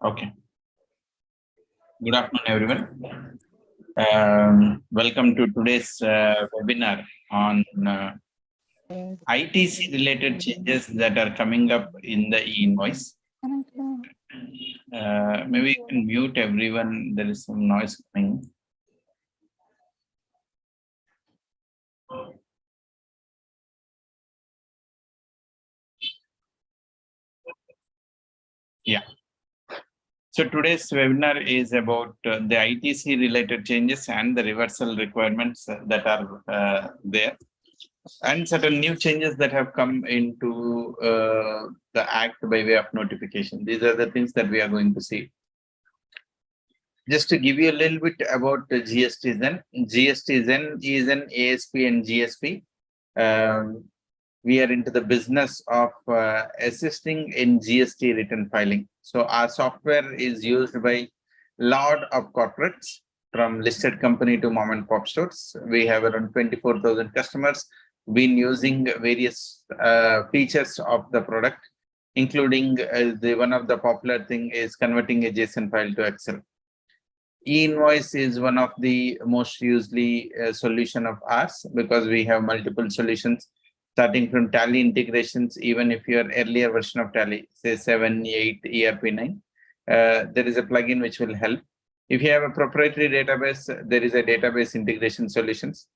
Okay. Good afternoon, everyone. Welcome to today's webinar on ITC related changes that are coming up in the e-invoice. Maybe you can mute everyone. There is some noise coming. Yeah. So today's webinar is about the ITC related changes and the reversal requirements that are there, and certain new changes that have come into the act by way of notification. These are the things that we are going to see. Just to give you a little bit about the GST Zen. GST Zen is an ASP and GSP. We are into the business of assisting in GST return filing. So our software is used by lot of corporates, from listed company to mom and pop stores. We have around 24,000 customers been using various features of the product, including one of the popular thing is converting a JSON file to Excel. E-invoice is one of the most usually solution of ours, because we have multiple solutions starting from Tally integrations. Even if your earlier version of Tally, say 7, 8, ERP9, there is a plugin which will help. If you have a proprietary database, there is a database integration solutions.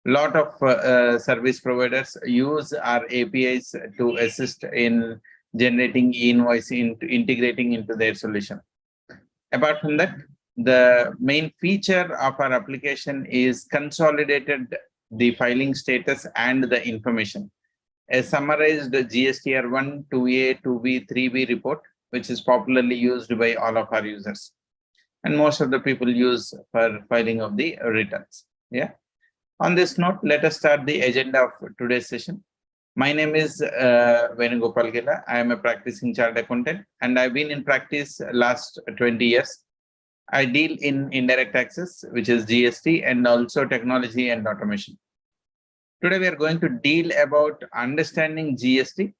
Lot of service providers use our APIs to assist in generating e-invoice, integrating into their solution. Apart from that, the main feature of our application is consolidated the filing status and the information. A summarized GSTR1, 2A, 2B, 3B report, which is popularly used by all of our users. And most of the people use for filing of the returns. Yeah. On this note, let us start the agenda of today's session. My name is Venugopal Gella. I am a practicing chartered accountant, and I've been in practice last 20 years. I deal in indirect taxes, which is GST, and also technology and automation. Today, we are going to deal about understanding GST,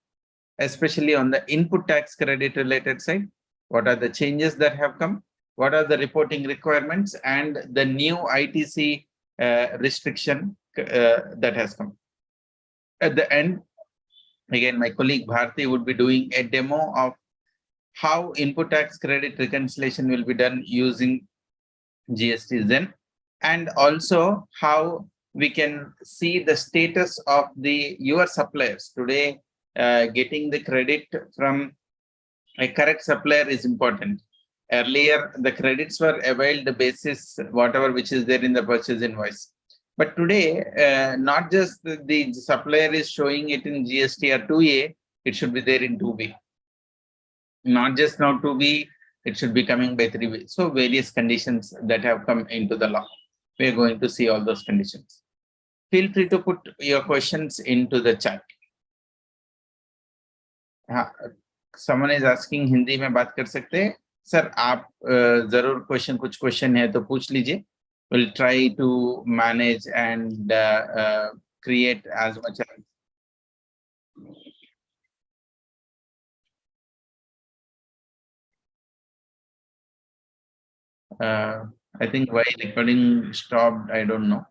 especially on the input tax credit related side. What are the changes that have come? What are the reporting requirements and the new ITC restriction that has come? At the end, again, my colleague Bharti would be doing a demo of how input tax credit reconciliation will be done using GST Zen, and also how we can see the status of your suppliers today. Getting the credit from a correct supplier is important. Earlier, the credits were availed basis whatever which is there in the purchase invoice. But today, not just the supplier is showing it in GST or 2A, it should be there in 2B. Not just now 2B, it should be coming by 3B. So various conditions that have come into the law. We are going to see all those conditions. Feel free to put your questions into the chat. Someone is asking, Hindi में बात कर सकते हैं? Sir, आप जरूर कुछ question है तो पूछ लीजिए. We'll try to manage and create as much as. I think why recording stopped, I don't know.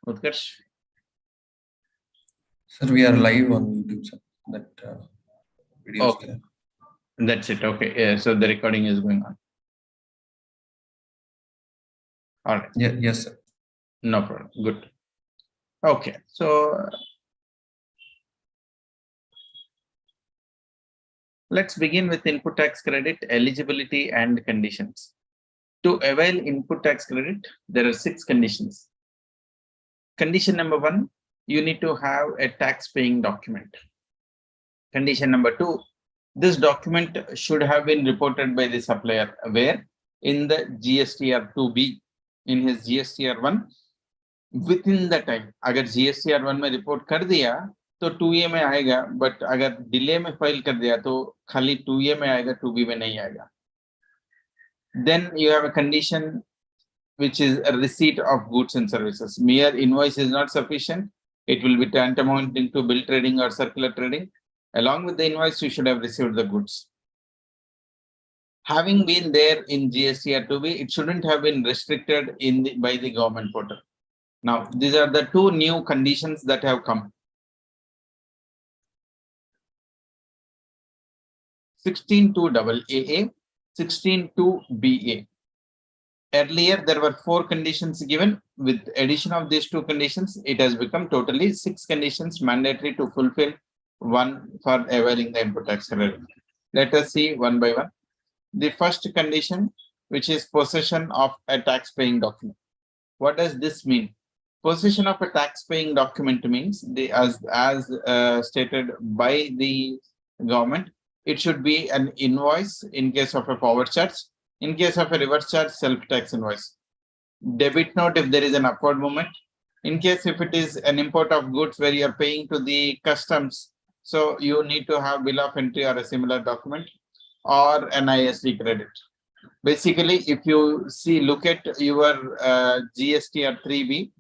Utkarsh? Sir, we are live on YouTube, sir. That video. Okay. That's it. Okay. Yeah, so the recording is going on. All right. Yeah, yes, sir. No problem. Good. Okay. So let's begin with input tax credit, eligibility and conditions. To avail input tax credit, there are 6 conditions. Condition number 1, you need to have a tax paying document. Condition number 2, this document should have been reported by the supplier, where in the GSTR2B, in his GSTR1, within the time. अगर GSTR1 में report कर दिया तो 2A में आएगा, but अगर delay में file कर दिया तो खाली 2A में आएगा, 2B में नहीं आएगा. Then you have a condition which is a receipt of goods and services. Mere invoice is not sufficient. It will be tantamount to bill trading or circular trading. Along with the invoice, you should have received the goods. having been there in GST R2B, it shouldn't have been restricted by the government portal. Now, these are the two new conditions that have come. 16.2 AA, 16.2 BA. Earlier, there were 4 conditions given. With addition of these 2 conditions, it has become totally 6 conditions mandatory to fulfill, one for availing the input tax credit. Let us see one by one. The first condition, which is possession of a tax-paying document. What does this mean? Possession of a tax-paying document means, as stated by the government, it should be an invoice in case of a forward charge. In case of a reverse charge, self-tax invoice. Debit note if there is an upward movement. In case if it is an import of goods where you are paying to the customs, so you need to have bill of entry or a similar document, or an ISD credit. Basically, if you look at your GST or 3B,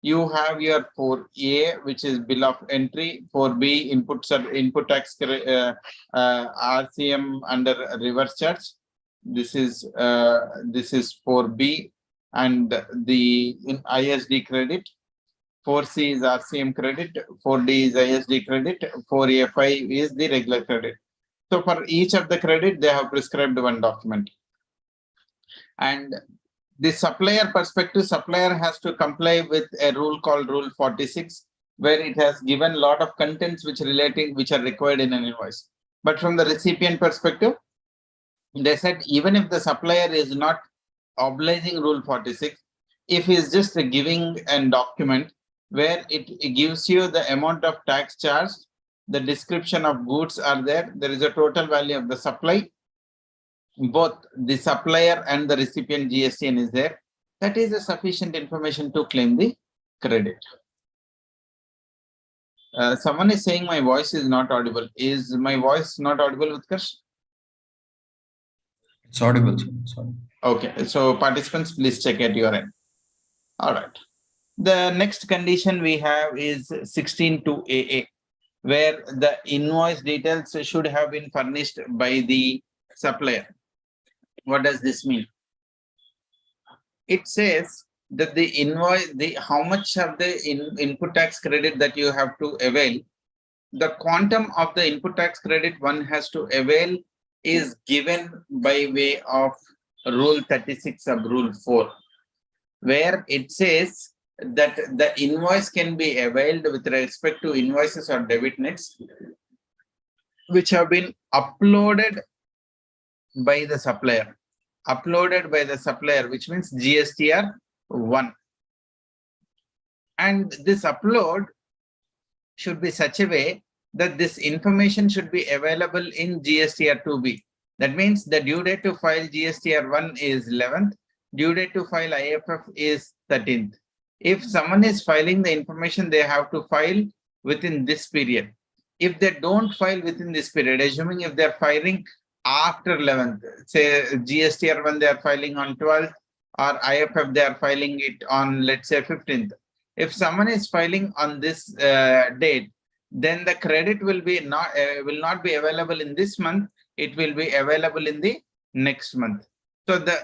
you have your 4A, which is bill of entry, 4B input tax RCM under reverse charge. This is 4B, and the ISD credit. 4C is RCM credit, 4D is ISD credit, 4A5 is the regular credit. So for each of the credit, they have prescribed one document. And the supplier perspective, supplier has to comply with a rule called Rule 46, where it has given a lot of contents which are required in an invoice. But from the recipient perspective, they said even if the supplier is not obliging Rule 46, if he is just giving a document where it gives you the amount of tax charged, the description of goods are there, there is a total value of the supply, both the supplier and the recipient GSTN is there, that is a sufficient information to claim the credit. Someone is saying my voice is not audible. Is my voice not audible, Utkarsh? It's audible, sir. Sorry. Okay, so participants, please check at your end. All right. The next condition we have is 16.2 AA, where the invoice details should have been furnished by the supplier. What does this mean? It says that the invoice, how much of the input tax credit that you have to avail, the quantum of the input tax credit one has to avail is given by way of Rule 36 sub Rule 4, where it says that the invoice can be availed with respect to invoices or debit nets which have been uploaded by the supplier. Which means GSTR 1. And this upload should be such a way that this information should be available in GSTR 2B. That means the due date to file GSTR 1 is 11th, due date to file IFF is 13th. If someone is filing the information, they have to file within this period. If they don't file within this period, assuming if they're filing after 11th, say GSTR 1 they are filing on 12th, or IFF they are filing it on, let's say, 15th. If someone is filing on this date, then the credit will not be available in this month. It will be available in the next month. So the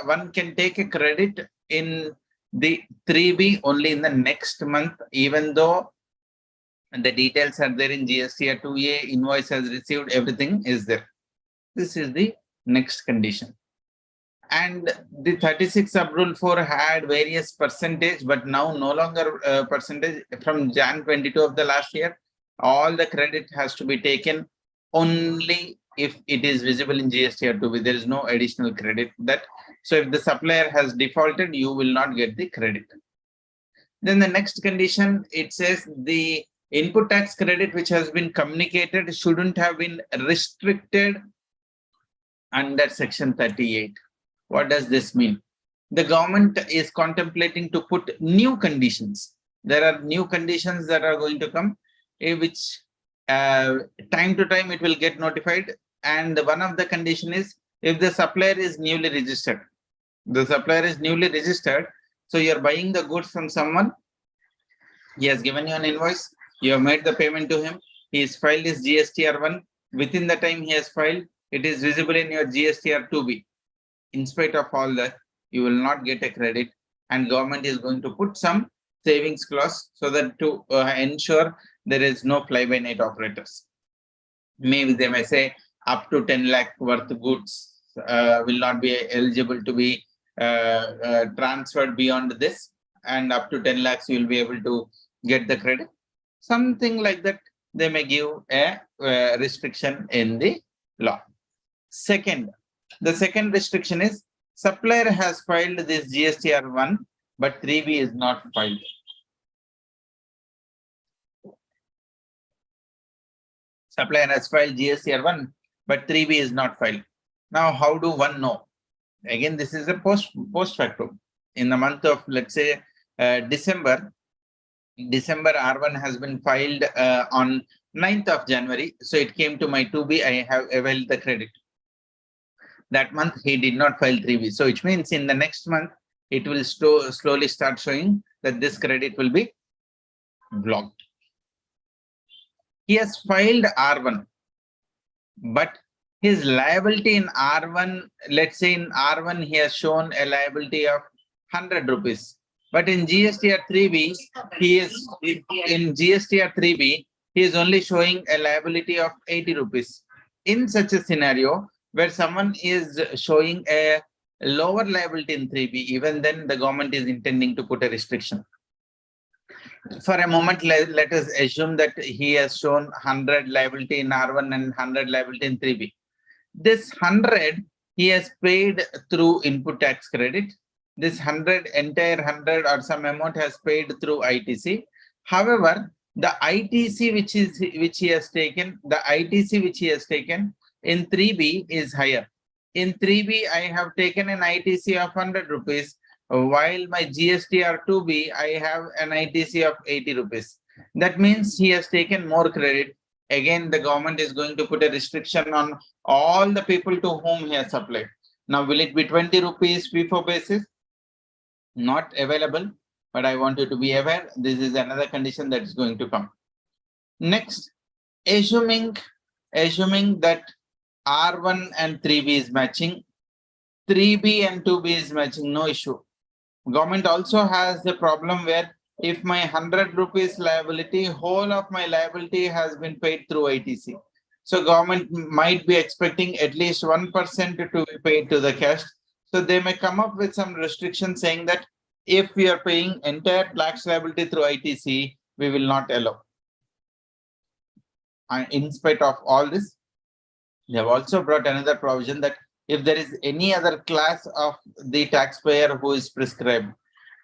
one can take a credit in the 3B only in the next month, even though the details are there in GST 2A, invoice has received, everything is there. This is the next condition. And the 36 sub Rule 4 had various percentage, but now no longer percentage. From Jan 22 of the last year, all the credit has to be taken only if it is visible in GST or 2B. There is no additional credit that. So if the supplier has defaulted, you will not get the credit. Then the next condition, it says the input tax credit which has been communicated shouldn't have been restricted under Section 38. What does this mean? The government is contemplating to put new conditions. There are new conditions that are going to come, which time to time it will get notified. And one of the condition is if the supplier is newly registered. The supplier is newly registered. So you're buying the goods from someone. He has given you an invoice. You have made the payment to him. He has filed his GSTR 1. Within the time he has filed, it is visible in your GSTR 2B. In spite of all that, you will not get a credit, and government is going to put some savings clause so that to ensure there is no fly-by-night operators. Maybe they may say up to 10 lakh worth goods will not be eligible to be transferred beyond this, and up to 10 lakhs you will be able to get the credit. Something like that, they may give a restriction in the law. Second, the second restriction is supplier has filed this GSTR 1, but 3B is not filed. Supplier has filed GSTR 1, but 3B is not filed. Now, how do one know? Again, this is a post facto. In the month of, let's say, December R1 has been filed on 9th of January. So it came to my 2B, I have availed the credit. That month, he did not file 3B. So which means in the next month, it will slowly start showing that this credit will be blocked. He has filed R1, but his liability in R1, let's say in R1, he has shown a liability of 100 rupees. But in GSTR 3B, he is only showing a liability of 80 rupees. In such a scenario, where someone is showing a lower liability in 3B, even then the government is intending to put a restriction. For a moment, let us assume that he has shown 100 liability in R1 and 100 liability in 3B. This 100 he has paid through input tax credit. This entire 100 or some amount has paid through ITC. However, the ITC which he has taken in 3B is higher. In 3B, I have taken an ITC of 100 rupees, while my GSTR 2B, I have an ITC of 80 rupees. That means he has taken more credit. Again, the government is going to put a restriction on all the people to whom he has supplied. Now, will it be 20 rupees FIFO basis? Not available, but I want you to be aware. This is another condition that is going to come. Next, assuming that R1 and 3B is matching, 3B and 2B is matching, no issue. Government also has the problem where if my 100 rupees liability, whole of my liability has been paid through ITC. So government might be expecting at least 1% to be paid to the cash. So they may come up with some restrictions saying that if we are paying entire tax liability through ITC, we will not allow. And in spite of all this, they have also brought another provision that if there is any other class of the taxpayer who is prescribed,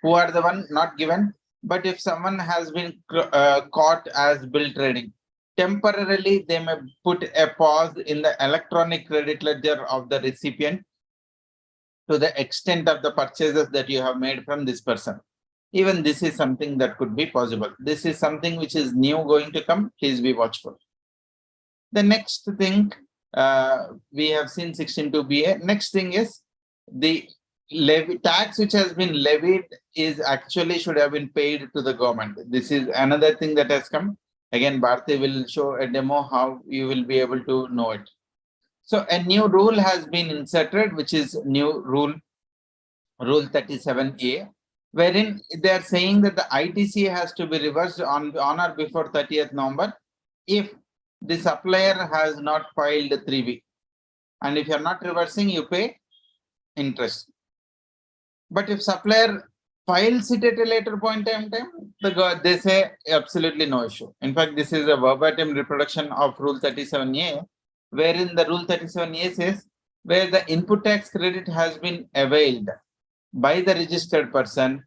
who are the one not given, but if someone has been caught as bill trading, temporarily they may put a pause in the electronic credit ledger of the recipient to the extent of the purchases that you have made from this person. Even this is something that could be possible. This is something which is new going to come. Please be watchful. The next thing, we have seen 16(2)(ba). Next thing is the tax which has been levied is actually should have been paid to the government. This is another thing that has come. Again, Bharti will show a demo how you will be able to know it. So a new rule has been inserted, which is new rule 37A, wherein they are saying that the ITC has to be reversed on or before 30th November if the supplier has not filed 3B. And if you are not reversing, you pay interest. But if supplier files it at a later point in time, they say absolutely no issue. In fact, this is a verbatim reproduction of Rule 37A, wherein the Rule 37A says where the input tax credit has been availed by the registered person,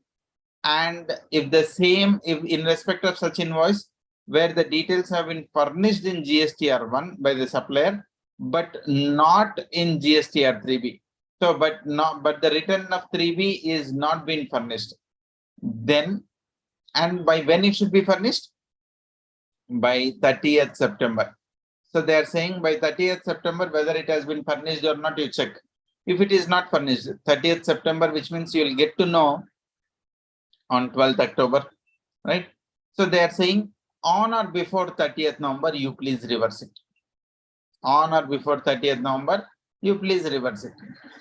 and if the same, if in respect of such invoice, where the details have been furnished in GSTR 1 by the supplier, but not in GSTR 3B. So, but the return of 3B is not being furnished. Then, and by when it should be furnished? By 30th September. So they are saying by 30th September, whether it has been furnished or not, you check. If it is not furnished, 30th September, which means you will get to know on 12th October, right? So they are saying on or before 30th November, you please reverse it. on or before 30th November, you please reverse it.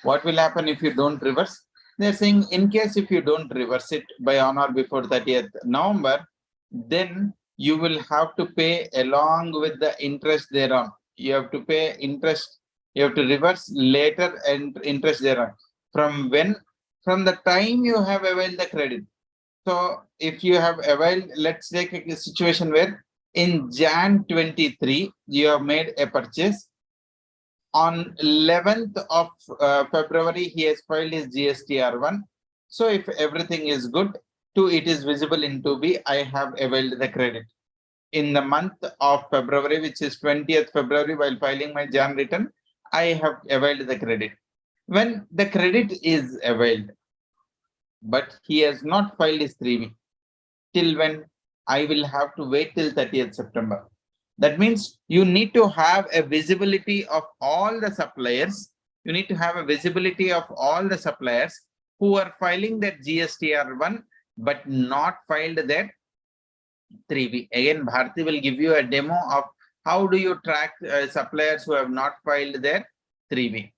What will happen if you don't reverse? They're saying in case if you don't reverse it by on or before 30th November, then you will have to pay along with the interest thereon. You have to pay interest, you have to reverse later and interest thereon. From when? From the time you have availed the credit. So if you have availed, let's take a situation where in Jan 23, you have made a purchase. On 11th of February, he has filed his GSTR1. So if everything is good, it is visible in 2B, I have availed the credit. In the month of February, which is 20th February, while filing my Jan return, I have availed the credit. When the credit is availed, but he has not filed his 3B, till when? I will have to wait till 30th September. That means you need to have a visibility of all the suppliers. You need to have a visibility of all the suppliers who are filing their GSTR1 but not filed their 3B. Again, Bharti will give you a demo of how do you track suppliers who have not filed their 3B.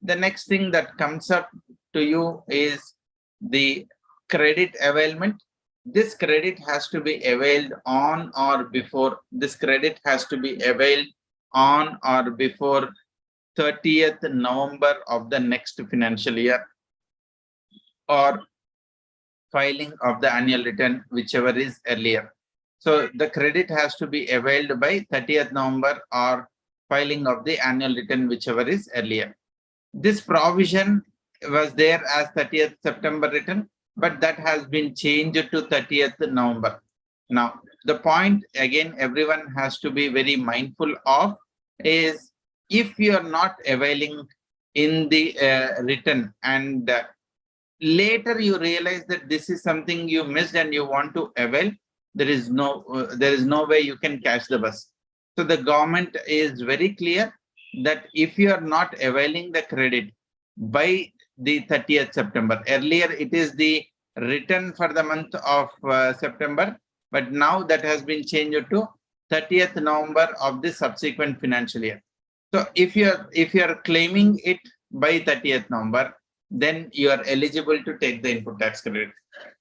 The next thing that comes up to you is the credit availment. This credit has to be availed on or before. This credit has to be availed on or before 30th November of the next financial year, or filing of the annual return, whichever is earlier. So the credit has to be availed by 30th November or filing of the annual return, whichever is earlier. This provision was there as 30th September return, but that has been changed to 30th November. Now, the point again, everyone has to be very mindful of is if you are not availing in the return and later you realize that this is something you missed and you want to avail, there is no way you can catch the bus. So the government is very clear that if you are not availing the credit by the 30th September, earlier it is the return for the month of September, but now that has been changed to 30th November of the subsequent financial year. So if you are claiming it by 30th November, then you are eligible to take the input tax credit.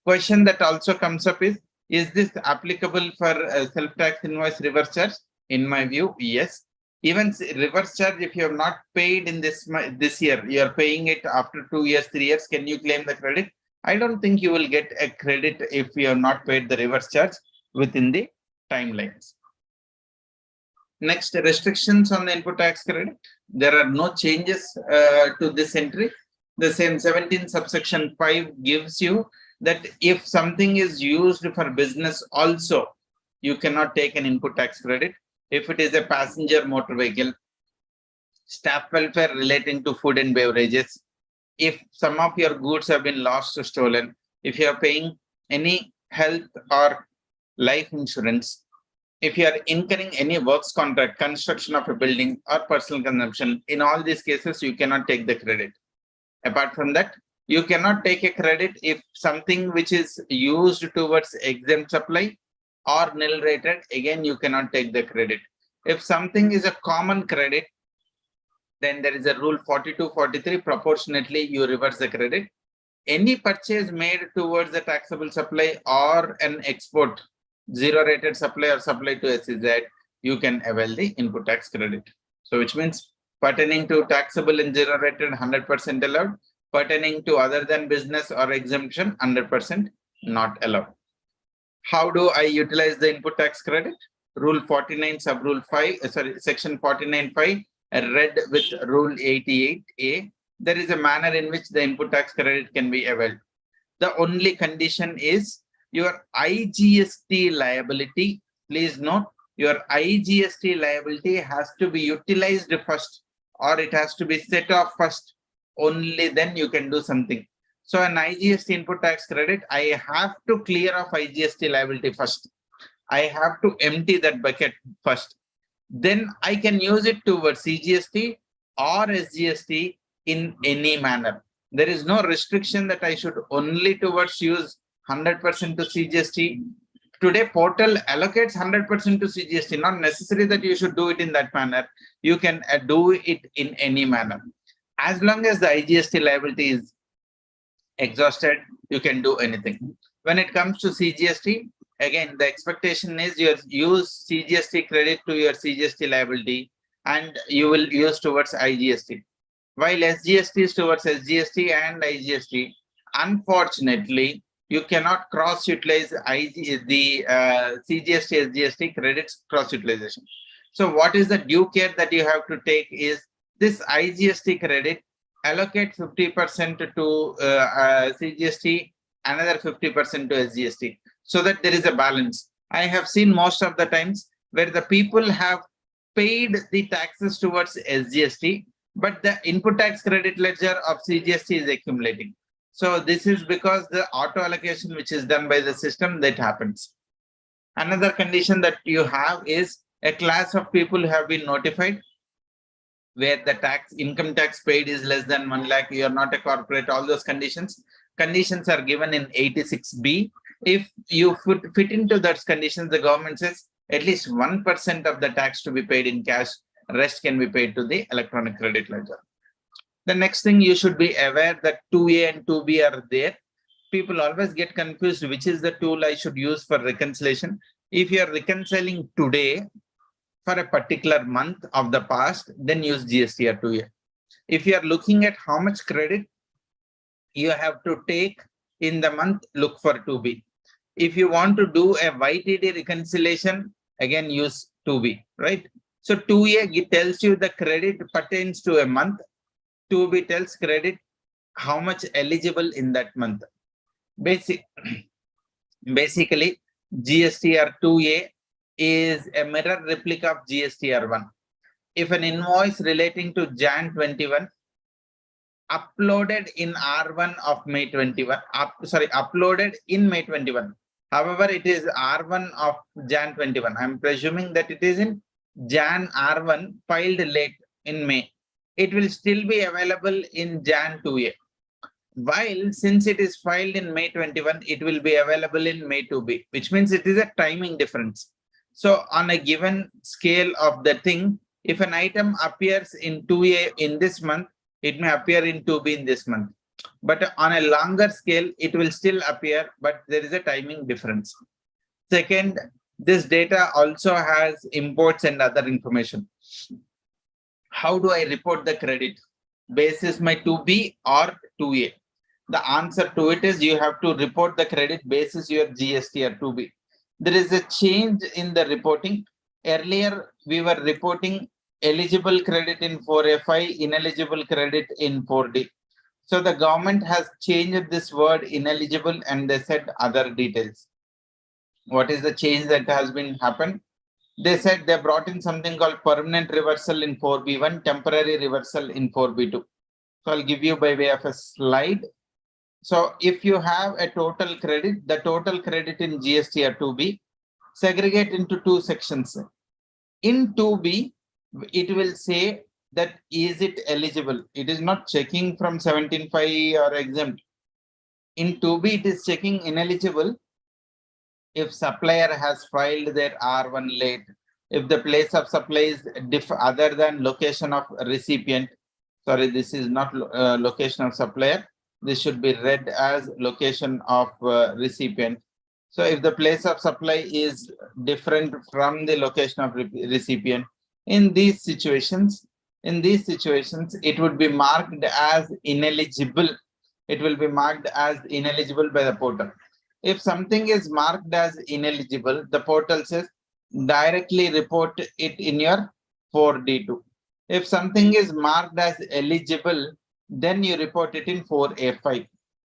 Question that also comes up is this applicable for self-tax invoice reverse charge? In my view, yes. Even reverse charge, if you have not paid in this year, you are paying it after 2 years, 3 years, can you claim the credit? I don't think you will get a credit if you have not paid the reverse charge within the timelines. Next, restrictions on the input tax credit. There are no changes to this entry. The same 17 subsection 5 gives you that if something is used for business also, you cannot take an input tax credit. If it is a passenger motor vehicle, staff welfare relating to food and beverages, if some of your goods have been lost or stolen, if you are paying any health or life insurance, if you are incurring any works contract, construction of a building or personal consumption, in all these cases, you cannot take the credit. Apart from that, you cannot take a credit if something which is used towards exempt supply or nil rated, again, you cannot take the credit. If something is a common credit, then there is a rule 4243, proportionately you reverse the credit. Any purchase made towards a taxable supply or an export, zero rated supply or supply to SEZ, you can avail the input tax credit. So which means pertaining to taxable and zero rated, 100% allowed. Pertaining to other than business or exemption, 100% not allowed. How do I utilize the input tax credit? Rule 49 sub rule 5, section 49.5 read with rule 88A. There is a manner in which the input tax credit can be availed. The only condition is your IGST liability. Please note, your IGST liability has to be utilized first, or it has to be set off first. Only then you can do something. So an IGST input tax credit, I have to clear off IGST liability first. I have to empty that bucket first. Then I can use it towards CGST or SGST in any manner. There is no restriction that I should only towards use 100% to CGST, today portal allocates 100% to CGST, not necessary that you should do it in that manner. You can do it in any manner. As long as the IGST liability is exhausted, you can do anything. When it comes to CGST, again, the expectation is you use CGST credit to your CGST liability and you will use towards IGST. While SGST is towards SGST and IGST, unfortunately, you cannot cross-utilize the CGST, SGST credits cross-utilization. So what is the due care that you have to take is this IGST credit, allocate 50% to CGST, another 50% to SGST, so that there is a balance. I have seen most of the times where the people have paid the taxes towards SGST, but the input tax credit ledger of CGST is accumulating. So this is because the auto allocation which is done by the system that happens. Another condition that you have is a class of people who have been notified where the income tax paid is less than 1 lakh, you are not a corporate, all those conditions are given in 86B. If you fit into those conditions, the government says at least 1% of the tax to be paid in cash, rest can be paid to the electronic credit ledger. The next thing you should be aware that 2A and 2B are there. People always get confused which is the tool I should use for reconciliation. If you are reconciling today for a particular month of the past, then use GST or 2A. If you are looking at how much credit you have to take in the month, look for 2B. If you want to do a YTD reconciliation, again use 2B, right? So 2A tells you the credit pertains to a month. 2B tells credit how much eligible in that month. Basically, GST or 2A is a mirror replica of GST R1. If an invoice relating to Jan 21 uploaded in R1 of May 21, uploaded in May 21. However, it is R1 of Jan 21. I'm presuming that it is in Jan R1 filed late in May. It will still be available in Jan 2A. While since it is filed in May 21, it will be available in May 2B, which means it is a timing difference. So on a given scale of the thing, if an item appears in 2A in this month, it may appear in 2B in this month. But on a longer scale, it will still appear, but there is a timing difference. Second, this data also has imports and other information. How do I report the credit? Basis my 2B or 2A? The answer to it is you have to report the credit basis your GST or 2B. There is a change in the reporting. Earlier, we were reporting eligible credit in 4FI, ineligible credit in 4D. So the government has changed this word ineligible and they said other details. What is the change that has been happened? They said they brought in something called permanent reversal in 4B1, temporary reversal in 4B2. So I'll give you by way of a slide. So if you have a total credit, the total credit in GST or 2B, segregate into two sections. In 2B, it will say that is it eligible? It is not checking from 17.5 or exempt. In 2B, it is checking ineligible if supplier has filed their R1 late, if the place of supply is other than location of recipient. Sorry, this is not location of supplier. This should be read as location of recipient. So if the place of supply is different from the location of recipient, in these situations, it would be marked as ineligible. It will be marked as ineligible by the portal. If something is marked as ineligible, the portal says directly report it in your 4D2. If something is marked as eligible, then you report it in 4A5.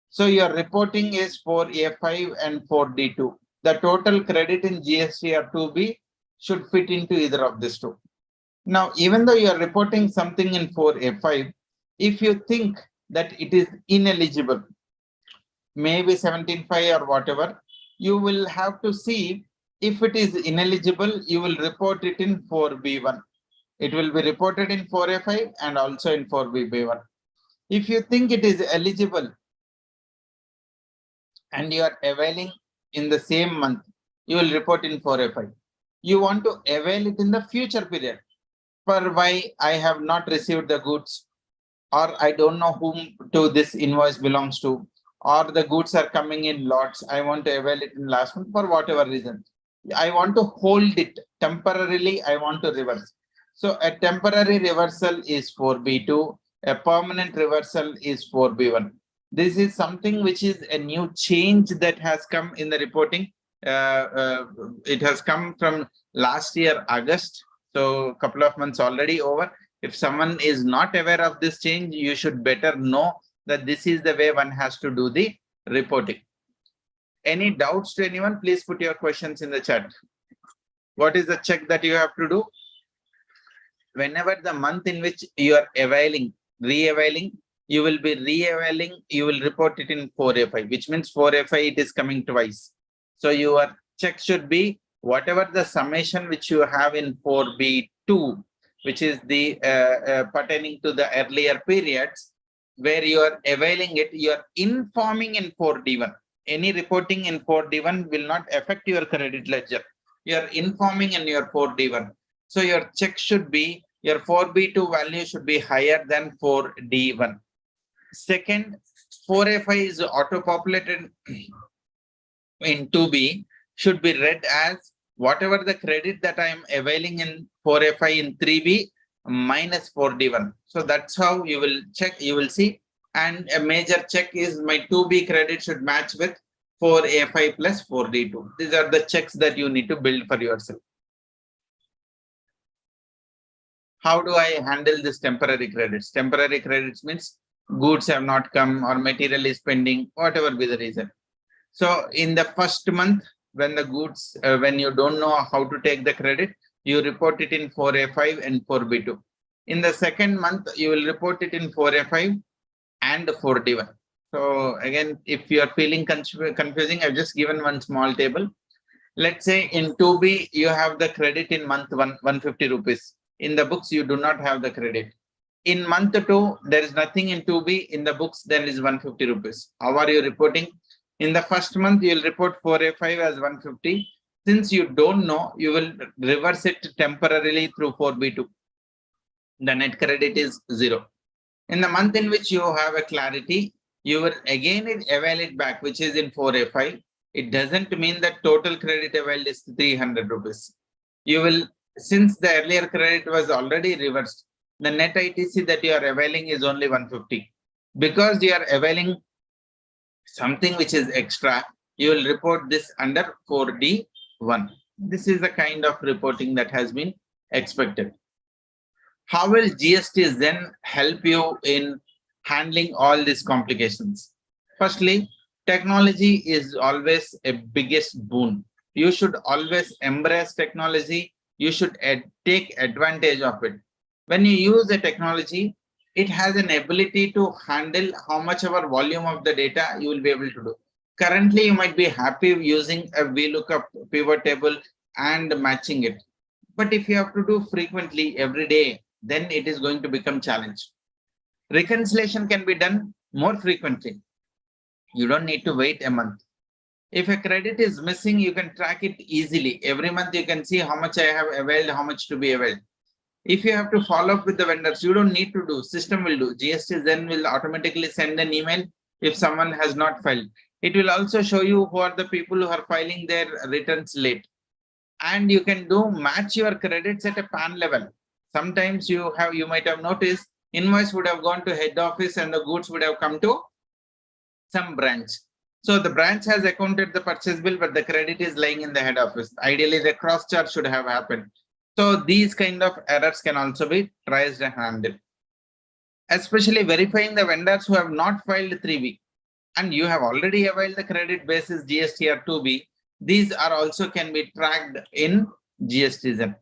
So your reporting is 4A5 and 4D2. The total credit in GST or 2B should fit into either of these two. Now, even though you are reporting something in 4A5, if you think that it is ineligible, maybe 17.5 or whatever, you will have to see if it is ineligible, you will report it in 4B1. It will be reported in 4A5 and also in 4B1. If you think it is eligible and you are availing in the same month, you will report in 4A5. You want to avail it in the future period. For why I have not received the goods, or I don't know whom to this invoice belongs to, or the goods are coming in lots. I want to avail it in last month for whatever reason. I want to hold it temporarily. I want to reverse. So a temporary reversal is 4B2. A permanent reversal is 4B1. This is something which is a new change that has come in the reporting. It has come from last year, August. So a couple of months already over. If someone is not aware of this change, you should better know that this is the way one has to do the reporting. Any doubts to anyone? Please put your questions in the chat. What is the check that you have to do? Whenever the month in which you are availing, re-availing, you will be re-availing, you will report it in 4A5, which means 4A5 it is coming twice. So your check should be whatever the summation which you have in 4B2, which is the pertaining to the earlier periods, where you are availing it, you are informing in 4D1. Any reporting in 4D1 will not affect your credit ledger. You are informing in your 4D1. So your check should be, your 4B2 value should be higher than 4D1. Second, 4A5 is auto-populated in 2B, should be read as whatever the credit that I am availing in 4A5 in 3B minus 4D1. So that's how you will check, you will see. And a major check is my 2B credit should match with 4A5 plus 4D2. These are the checks that you need to build for yourself. How do I handle this temporary credits? Temporary credits means goods have not come or material is pending, whatever be the reason. So in the first month, when the goods, when you don't know how to take the credit, you report it in 4A5 and 4B2. In the second month, you will report it in 4A5 and 4D1. So again, if you are feeling confusing, I've just given one small table. Let's say in 2B, you have the credit in month 150 rupees. In the books, you do not have the credit. In month 2, there is nothing in 2B. In the books, there is 150 rupees. How are you reporting? In the first month, you will report 4A5 as 150. Since you don't know, you will reverse it temporarily through 4B2. The net credit is 0. In the month in which you have a clarity, you will again avail it back, which is in 4A5. It doesn't mean that total credit availed is 300 rupees. You will, since the earlier credit was already reversed, the net ITC that you are availing is only 150. Because you are availing something which is extra, you will report this under 4D1. This is the kind of reporting that has been expected. How will GST Zen help you in handling all these complications? Firstly, technology is always a biggest boon. You should always embrace technology. You should take advantage of it. When you use a technology, it has an ability to handle how much ever volume of the data you will be able to do. Currently, you might be happy using a VLOOKUP pivot table and matching it. But if you have to do frequently every day, then it is going to become challenge. Reconciliation can be done more frequently. You don't need to wait a month. If a credit is missing, you can track it easily. Every month you can see how much I have availed, how much to be availed. If you have to follow up with the vendors, you don't need to do, system will do. GST Zen will automatically send an email if someone has not filed. It will also show you who are the people who are filing their returns late. And you can do match your credits at a PAN level. Sometimes you might have noticed invoice would have gone to head office and the goods would have come to some branch. So the branch has accounted the purchase bill, but the credit is lying in the head office. Ideally, the cross charge should have happened. So these kind of errors can also be traced and handled. Especially verifying the vendors who have not filed 3B and you have already availed the credit basis GST or 2B. These are also can be tracked in GST Zen.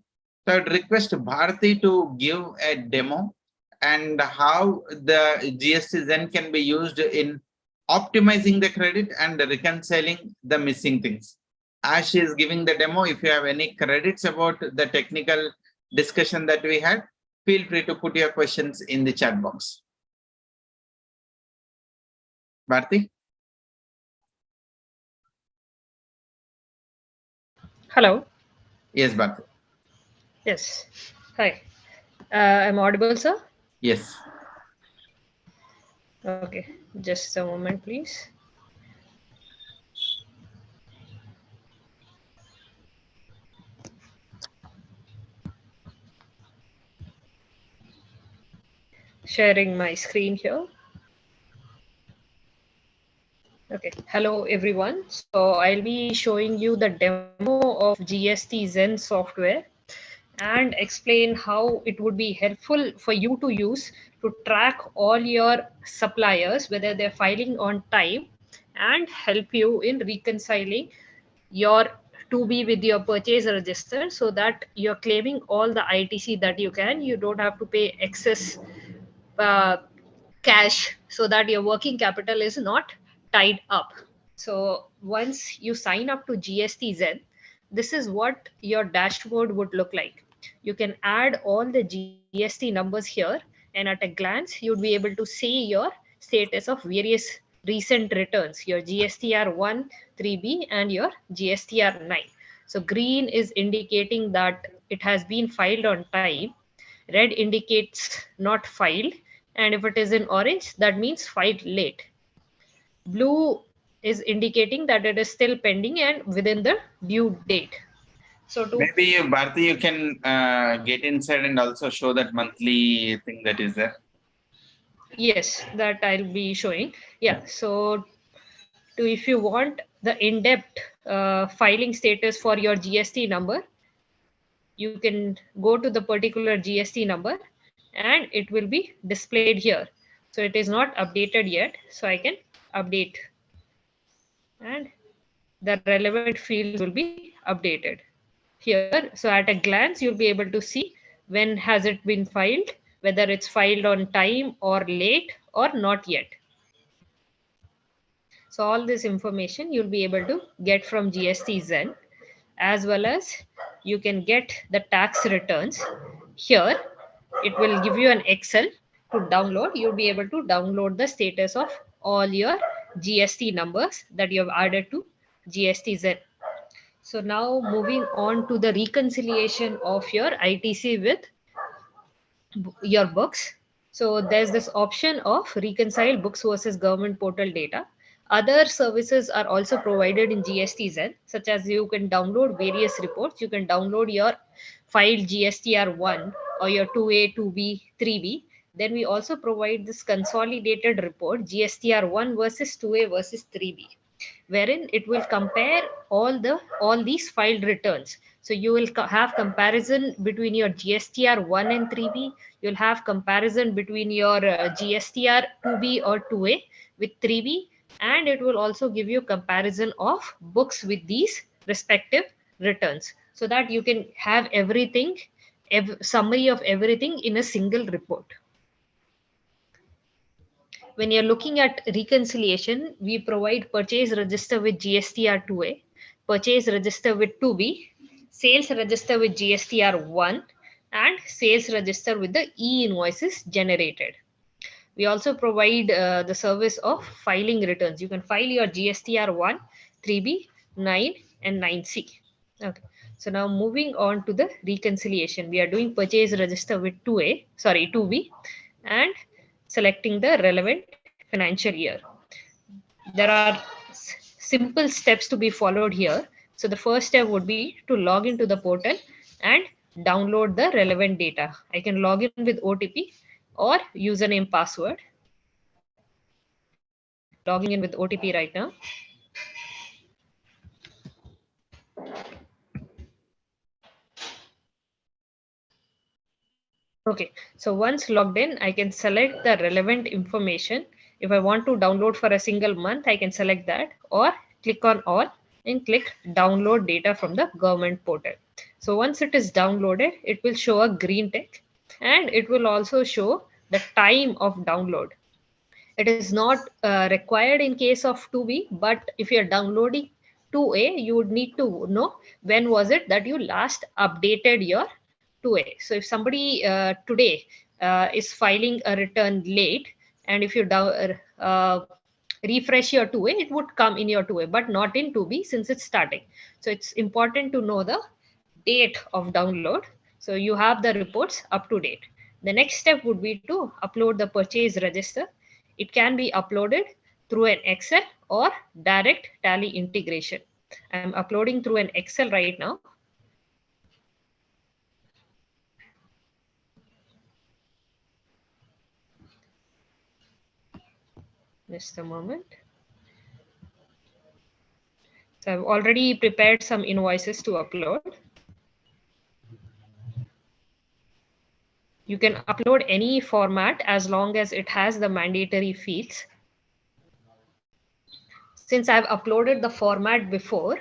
So I would request Bharati to give a demo and how the GST Zen can be used in optimizing the credit and reconciling the missing things. As she is giving the demo, if you have any credits about the technical discussion that we had, feel free to put your questions in the chat box. Bharati? Hello. Yes, Bharti. Yes. Hi. I'm audible, sir? Yes. Okay. Just a moment, please. Sharing my screen here. Okay. Hello, everyone. So I'll be showing you the demo of GST Zen software and explain how it would be helpful for you to use to track all your suppliers, whether they're filing on time, and help you in reconciling your to be with your purchase register so that you're claiming all the ITC that you can. You don't have to pay excess uh, cash so that your working capital is not tied up. So once you sign up to GST Zen, this is what your dashboard would look like. You can add all the GST numbers here, and at a glance, you'd be able to see your status of various recent returns, your GSTR1, 3B, and your GSTR9. So green is indicating that it has been filed on time, red indicates not filed, and if it is in orange, that means filed late. Blue is indicating that it is still pending and within the due date. So to Maybe Bharti, you can get inside and also show that monthly thing that is there. yes, that I'll be showing. Yeah. So to if you want the in-depth filing status for your GST number, you can go to the particular GST number and it will be displayed here. So it is not updated yet. So I can update and the relevant fields will be updated here. So at a glance, you'll be able to see when has it been filed, whether it's filed on time or late or not yet. So all this information you'll be able to get from GST Zen, as well as you can get the tax returns. Here, it will give you an Excel to download. You'll be able to download the status of all your GST numbers that you have added to GST Zen. So now moving on to the reconciliation of your ITC with your books. So there's this option of reconcile books versus government portal data. Other services are also provided in GSTZen, such as you can download various reports. You can download your file GSTR1 or your 2A, 2B, 3B. Then we also provide this consolidated report GSTR1 versus 2A versus 3B, wherein it will compare all these filed returns. So you will have comparison between your GSTR 1 and 3B. You'll have comparison between your GSTR 2B or 2A with 3B, and it will also give you comparison of books with these respective returns, so that you can have everything, summary of everything in a single report. When you're looking at reconciliation, we provide purchase register with GSTR2A, purchase register with 2B, sales register with GSTR1, and sales register with the e-invoices generated. We also provide the service of filing returns. You can file your GSTR1, 3B, 9, and 9C. Okay. So now moving on to the reconciliation. We are doing purchase register with 2A, sorry, 2B, and selecting the relevant financial year. There are simple steps to be followed here. So the first step would be to log into the portal and download the relevant data. I can log in with OTP or username password. Logging in with OTP right now. Okay, so once logged in, I can select the relevant information. If I want to download for a single month, I can select that or click on all and click download data from the government portal. So once it is downloaded, it will show a green tick and it will also show the time of download. It is not required in case of 2B, but if you're downloading 2A, you would need to know when was it that you last updated your 2A. So if somebody today is filing a return late, and if you refresh your 2A, it would come in your 2A, but not in 2B since it's starting. So it's important to know the date of download. So you have the reports up to date. The next step would be to upload the purchase register. It can be uploaded through an Excel or direct Tally integration. I'm uploading through an Excel right now. Just a moment. So I've already prepared some invoices to upload. You can upload any format as long as it has the mandatory fields. Since I've uploaded the format before,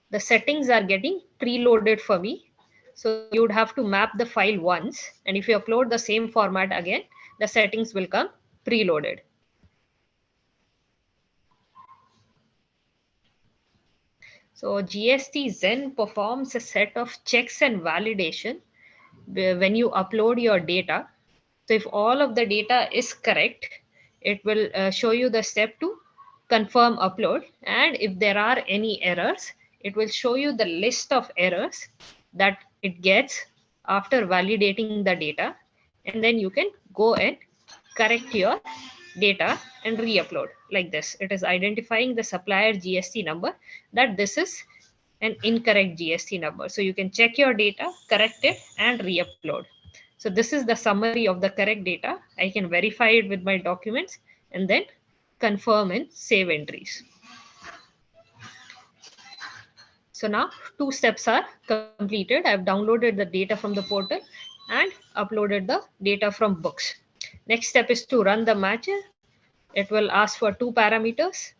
the settings are getting preloaded for me. So you would have to map the file once. And if you upload the same format again, the settings will come preloaded. So GST Zen performs a set of checks and validation when you upload your data. So if all of the data is correct, it will show you the step to confirm upload. And if there are any errors, it will show you the list of errors that it gets after validating the data. And then you can go and correct your data and re-upload like this. It is identifying the supplier GST number that this is an incorrect GST number. So you can check your data, correct it, and re-upload. So this is the summary of the correct data. I can verify it with my documents and then confirm and save entries. So now 2 steps are completed. I've downloaded the data from the portal and uploaded the data from books. Next step is to run the matcher. It will ask for 2 parameters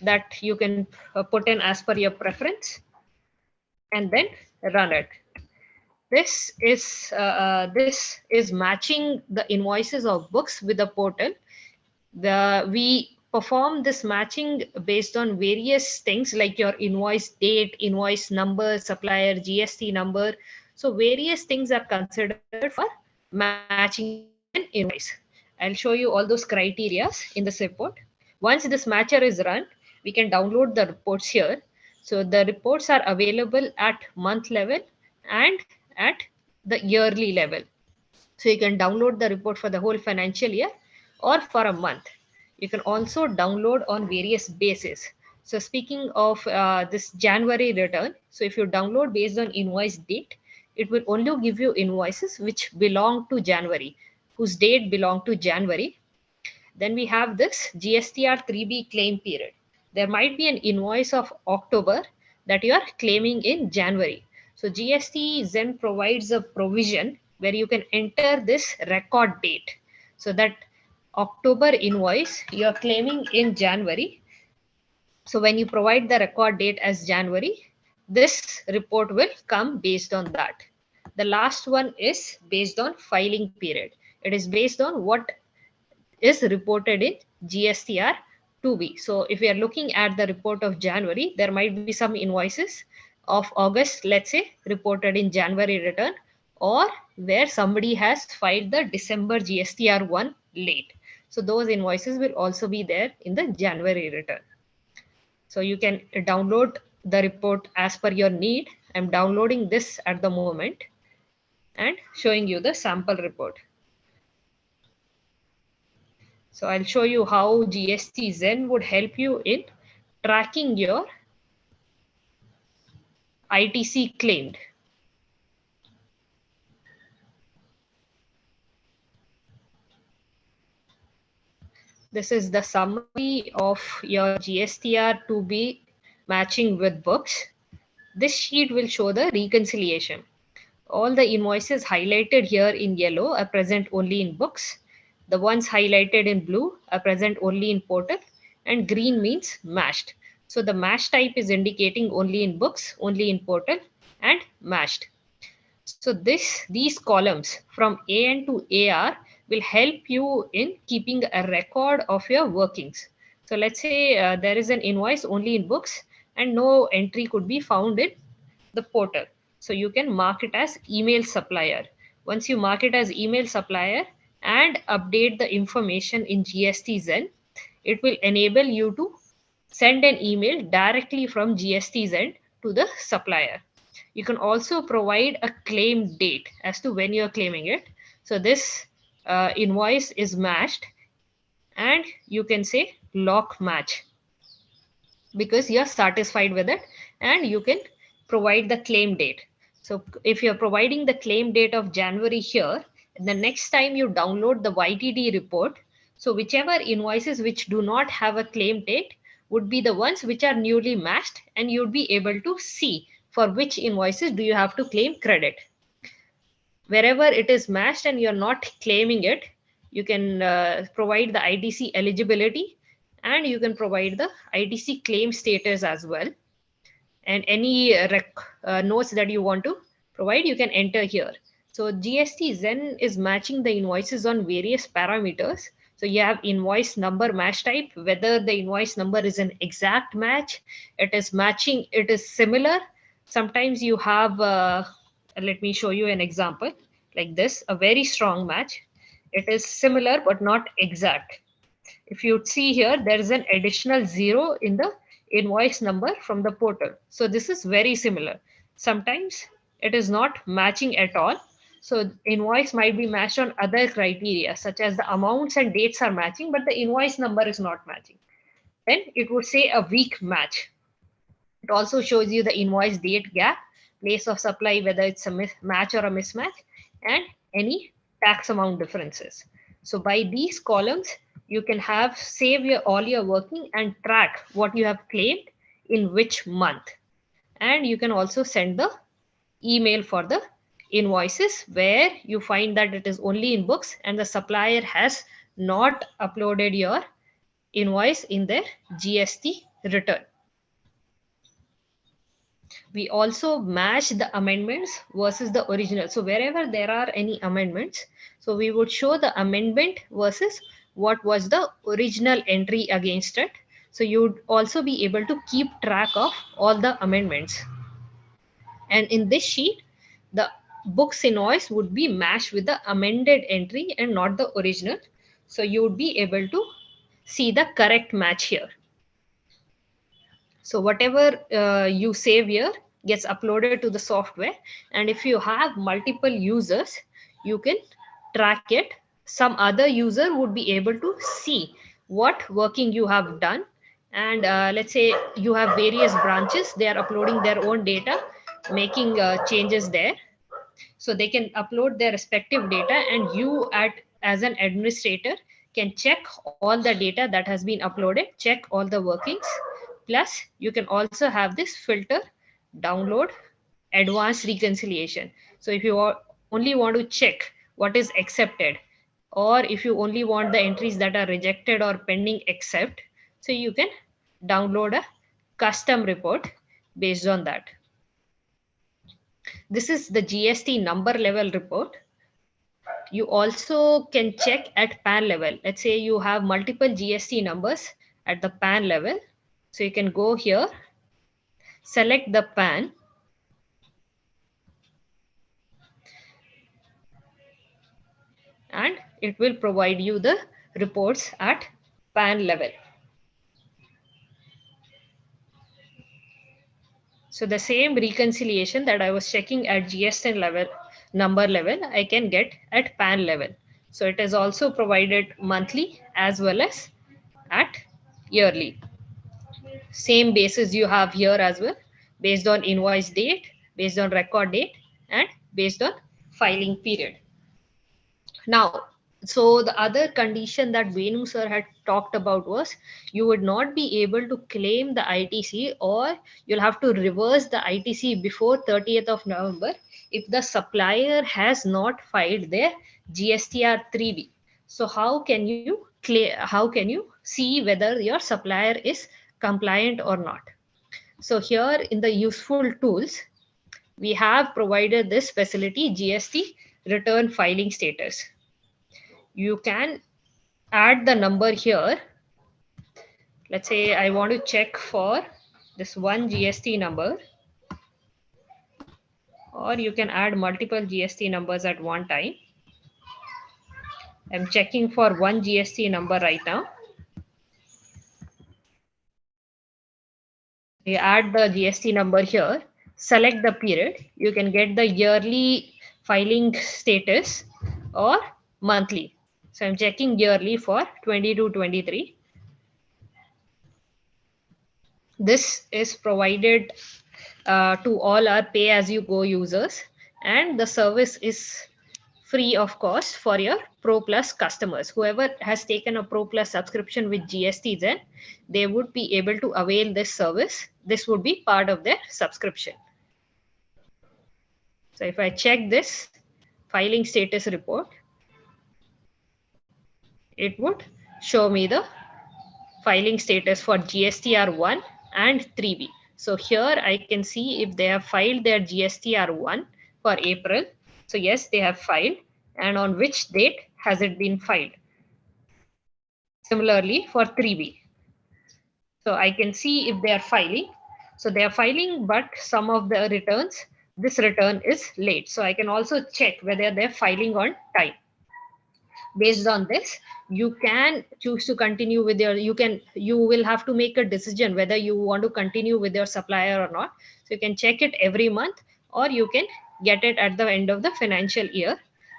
that you can put in as per your preference and then run it. This is matching the invoices of books with the portal. We perform this matching based on various things like your invoice date, invoice number, supplier GST number. So various things are considered for matching an invoice. I'll show you all those criterias in this report. Once this matcher is run, we can download the reports here. So the reports are available at month level and at the yearly level. So you can download the report for the whole financial year or for a month. You can also download on various bases. So speaking of this January return, so if you download based on invoice date, it will only give you invoices which belong to January, whose date belong to January. Then we have this GSTR 3B claim period. There might be an invoice of October that you are claiming in January. So GST Zen provides a provision where you can enter this record date. So that October invoice you are claiming in January. So when you provide the record date as January, this report will come based on that. The last one is based on filing period. It is based on what is reported in GSTR 2B. So if we are looking at the report of January, there might be some invoices of August, let's say, reported in January return, or where somebody has filed the December GSTR 1 late. So those invoices will also be there in the January return. So you can download the report as per your need. I'm downloading this at the moment and showing you the sample report. So I'll show you how GST Zen would help you in tracking your ITC claimed. This is the summary of your GSTR to be matching with books. This sheet will show the reconciliation. All the invoices highlighted here in yellow are present only in books. The ones highlighted in blue are present only in portal, and green means mashed. So the mashed type is indicating only in books, only in portal, and mashed. So these columns from AN to AR will help you in keeping a record of your workings. So let's say there is an invoice only in books and no entry could be found in the portal. So you can mark it as email supplier. Once you mark it as email supplier and update the information in GST Zen, it will enable you to send an email directly from GSTZen to the supplier. You can also provide a claim date as to when you're claiming it. So this invoice is matched, and you can say lock match because you're satisfied with it, and you can provide the claim date. So if you're providing the claim date of January here, the next time you download the YTD report, so whichever invoices which do not have a claim date would be the ones which are newly matched, and you'd be able to see for which invoices do you have to claim credit. Wherever it is matched and you're not claiming it, you can provide the ITC eligibility, and you can provide the ITC claim status as well. And any notes that you want to provide, you can enter here. So GST Zen is matching the invoices on various parameters. So you have invoice number match type, whether the invoice number is an exact match, it is matching, it is similar. Sometimes you have, let me show you an example like this, a very strong match. It is similar but not exact. If you see here, there is an additional zero in the invoice number from the portal. So this is very similar. Sometimes it is not matching at all. So invoice might be matched on other criteria, such as the amounts and dates are matching, but the invoice number is not matching. Then it would say a weak match. It also shows you the invoice date gap, place of supply, whether it's a match or a mismatch, and any tax amount differences. So by these columns, you can have save your all your working and track what you have claimed in which month. And you can also send the email for the invoices where you find that it is only in books and the supplier has not uploaded your invoice in their GST return. We also match the amendments versus the original. So wherever there are any amendments, so we would show the amendment versus what was the original entry against it. So you would also be able to keep track of all the amendments. And in this sheet, the books invoice would be matched with the amended entry and not the original. So you would be able to see the correct match here. So whatever you save here gets uploaded to the software. And if you have multiple users, you can track it. Some other user would be able to see what working you have done. And let's say you have various branches, they are uploading their own data, making changes there. So they can upload their respective data, and you as an administrator can check all the data that has been uploaded, check all the workings. Plus you can also have this filter, download, advanced reconciliation. So if you only want to check what is accepted, or if you only want the entries that are rejected or pending accept, so you can download a custom report based on that. This is the GST number level report. You also can check at PAN level. Let's say you have multiple GST numbers at the PAN level. So you can go here, select the PAN, and it will provide you the reports at PAN level. So the same reconciliation that I was checking at GST level, number level, I can get at PAN level. So it is also provided monthly as well as at yearly. Same basis you have here as well, based on invoice date, based on record date, and based on filing period. Now, so the other condition that Venu sir had talked about was you would not be able to claim the ITC, or you'll have to reverse the ITC before 30th of November if the supplier has not filed their GSTR 3B. So how can you see whether your supplier is compliant or not? So here in the useful tools, we have provided this facility, GST return filing status. You can add the number here. Let's say I want to check for this one GST number, or you can add multiple GST numbers at one time. I'm checking for one GST number right now. You add the GST number here, select the period. You can get the yearly filing status or monthly. So I'm checking yearly for 22-23. This is provided to all our pay-as-you-go users, and the service is free of cost for your Pro Plus customers. Whoever has taken a Pro Plus subscription with GSTZen, they would be able to avail this service. This would be part of their subscription. So if I check this filing status report, it would show me the filing status for GSTR1 and 3B. So here I can see if they have filed their GSTR1 for April. So yes, they have filed, and on which date has it been filed. Similarly for 3B. So I can see if they are filing. So they are filing, but some of the returns, this return is late. So I can also check whether they're filing on time. Based on this, you can choose to continue with your, you will have to make a decision whether you want to continue with your supplier or not. So you can check it every month, or you can get it at the end of the financial year.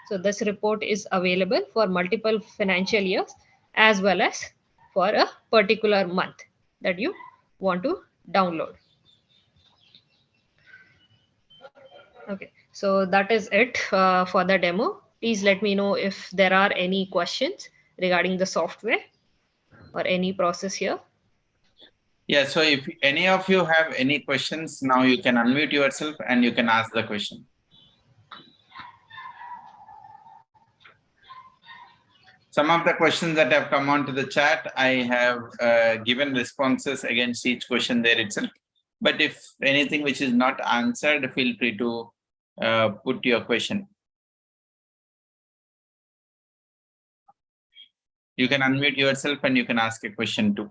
So this report is available for multiple financial years as well as for a particular month that you want to download. Okay, so that is it for the demo. Please let me know if there are any questions regarding the software or any process here. Yeah, so if any of you have any questions, now you can unmute yourself and you can ask the question. Some of the questions that have come onto the chat, I have given responses against each question there itself. But if anything which is not answered, feel free to put your question. You can unmute yourself and you can ask a question too.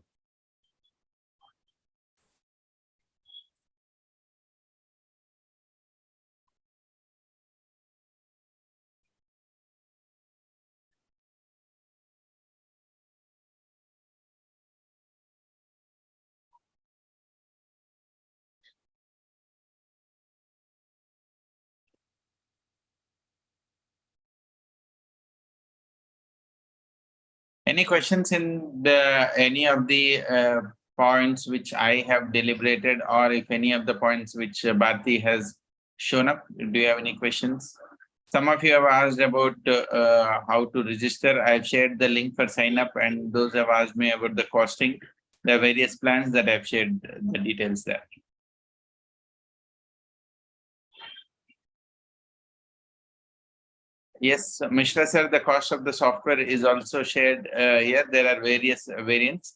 Any questions in any of the points which I have deliberated, or if any of the points which Bharti has shown up? Do you have any questions? Some of you have asked about how to register. I've shared the link for sign up, and those have asked me about the costing. There are various plans that I've shared the details there. Yes, Mishra sir, the cost of the software is also shared here. There are various variants.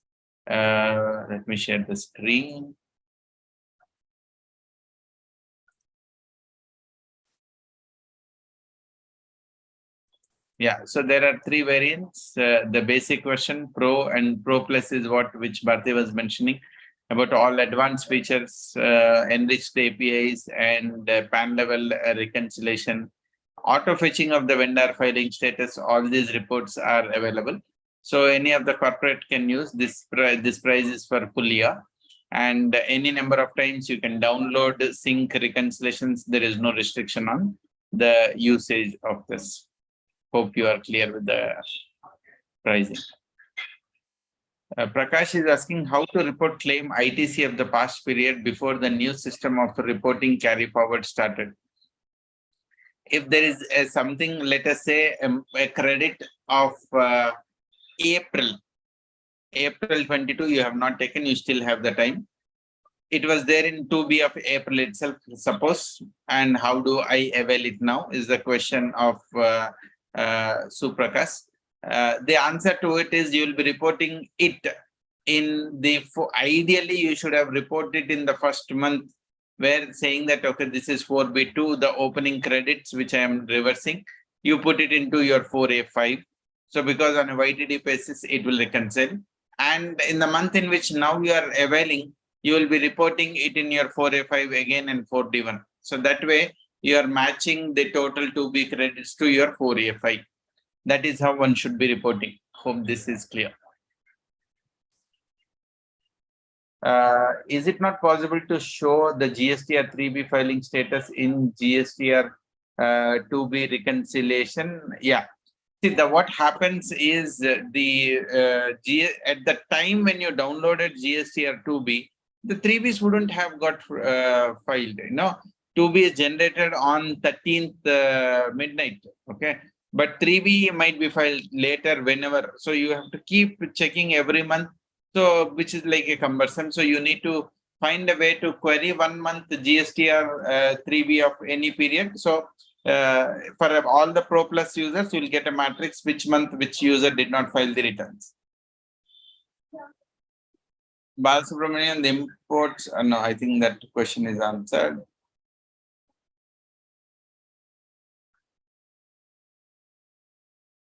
Let me share the screen. Yeah, so there are three variants. The basic version, Pro and Pro Plus is which Bharti was mentioning about all advanced features, enriched APIs and pan level reconciliation, auto fetching of the vendor filing status. All these reports are available. So any of the corporate can use this. This price is for full year, and any number of times you can download sync reconciliations. There is no restriction on the usage of this. Hope you are clear with the pricing. Prakash is asking how to report claim ITC of the past period before the new system of reporting carry forward started. If there is something, let us say a credit of April 22, you have not taken, you still have the time. It was there in 2B of April itself, suppose, and how do I avail it now is the question of Suprakash. The answer to it is you will be reporting it in the, ideally you should have reported in the first month, where saying that, okay, this is 4B2, the opening credits, which I am reversing, you put it into your 4A5. So because on a YTD basis, it will reconcile. And in the month in which now you are availing, you will be reporting it in your 4A5 again and 4D1. So that way you are matching the total 2B credits to your 4A5. That is how one should be reporting. Hope this is clear. Is it not possible to show the GSTR 3B filing status in GSTR 2B reconciliation? Yeah. See, what happens is at the time when you downloaded GSTR 2B, the 3Bs wouldn't have got filed. 2B is generated on 13th midnight. Okay. But 3B might be filed later whenever. So you have to keep checking every month. So which is like a cumbersome. So you need to find a way to query 1 month GSTR 3B of any period. So for all the Pro Plus users, you will get a matrix which month which user did not file the returns. Balasubramanian, the imports, no, I think that question is answered.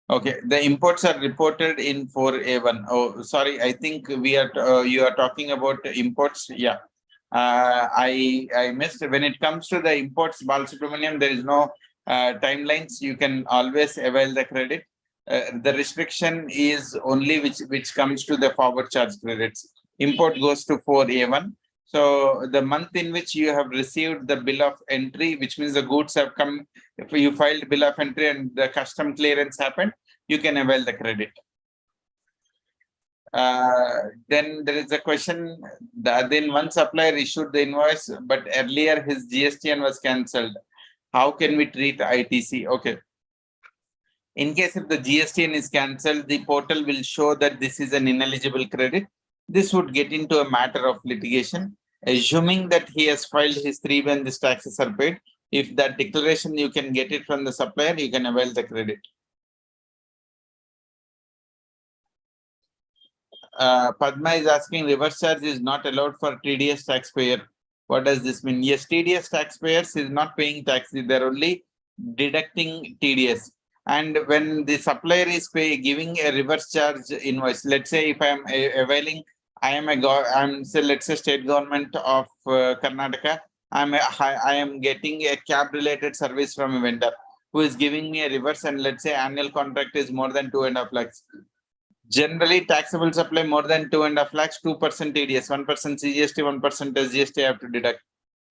Okay, the imports are reported in 4A1. Oh, sorry, I think we are you are talking about imports. Yeah, I missed. When it comes to the imports, Balasubramanian, there is no timelines. You can always avail the credit. The restriction is only which comes to the forward charge credits. Import goes to 4A1. So the month in which you have received the bill of entry, which means the goods have come, if you filed bill of entry and the custom clearance happened, you can avail the credit. Then there is a question that then one supplier issued the invoice, but earlier his GSTN was cancelled. How can we treat ITC? Okay. In case if the GSTN is cancelled, the portal will show that this is an ineligible credit. This would get into a matter of litigation. Assuming that he has filed his 3B and these taxes are paid, if that declaration you can get it from the supplier, you can avail the credit. Padma is asking, reverse charge is not allowed for TDS taxpayer. What does this mean? Yes, TDS taxpayers is not paying tax. They're only deducting TDS. And when the supplier is giving a reverse charge invoice, let's say if I am availing, say let's say state government of Karnataka, I am getting a cab related service from a vendor who is giving me a reverse, and let's say annual contract is more than 2.5 lakhs. Generally, taxable supply more than 2.5 lakhs, 2% TDS, 1% CGST, 1% SGST I have to deduct.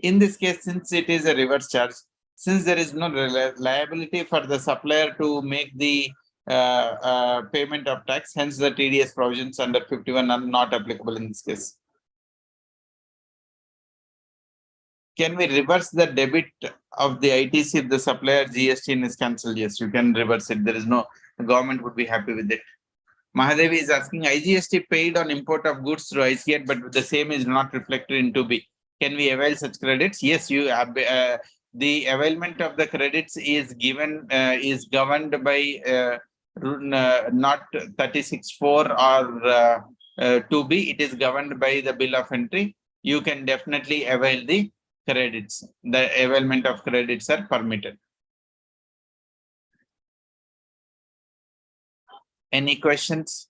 In this case, since it is a reverse charge, since there is no liability for the supplier to make the payment of tax, hence the TDS provisions under 51 are not applicable in this case. Can we reverse the debit of the ITC if the supplier GST is cancelled? Yes, you can reverse it. There is no, the government would be happy with it. Mahadevi is asking, IGST paid on import of goods through ICAT, but the same is not reflected in 2B. Can we avail such credits? Yes, you have, the availment of the credits is given, is governed by not 36.4 or 2B. It is governed by the bill of entry. You can definitely avail the credits. The availment of credits are permitted. Any questions?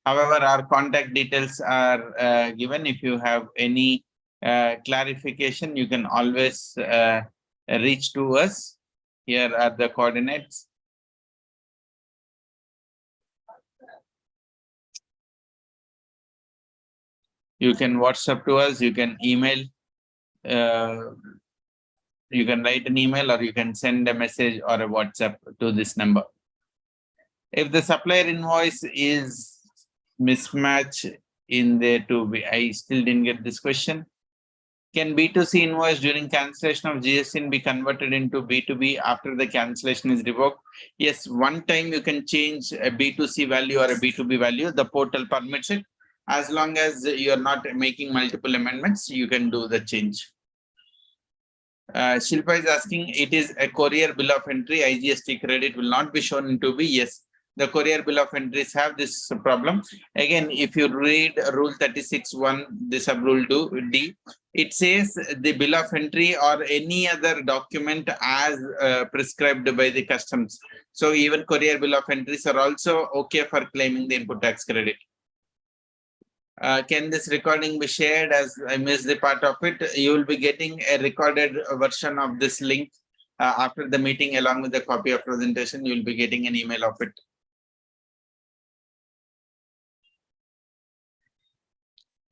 However, our contact details are given. If you have any clarification, you can always reach to us. Here are the coordinates. You can WhatsApp to us, you can email, you can write an email, or you can send a message or a WhatsApp to this number. If the supplier invoice is mismatch in there too, I still didn't get this question. Can B2C invoice during cancellation of GST be converted into B2B after the cancellation is revoked? Yes, one time you can change a B2C value or a B2B value. The portal permits it. As long as you are not making multiple amendments, you can do the change. Shilpa is asking, it is a courier bill of entry, IGST credit will not be shown in 2B. Yes, the courier bill of entries have this problem. Again, if you read rule 36.1, the sub rule D, it says the bill of entry or any other document as prescribed by the customs. So even courier bill of entries are also okay for claiming the input tax credit. Can this recording be shared? As I missed the part of it, you will be getting a recorded version of this link after the meeting, along with the copy of presentation. You will be getting an email of it.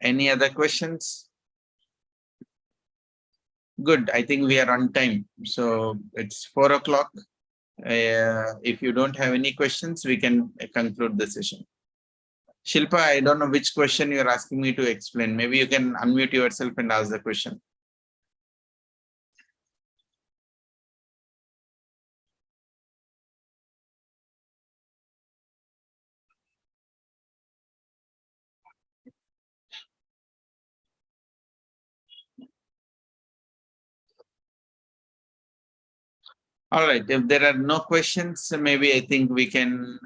Any other questions? Good. I think we are on time. So it's 4 o'clock. If you don't have any questions, we can conclude the session. Shilpa, I don't know which question you're asking me to explain. Maybe you can unmute yourself and ask the question. All right. If there are no questions, maybe I think we can,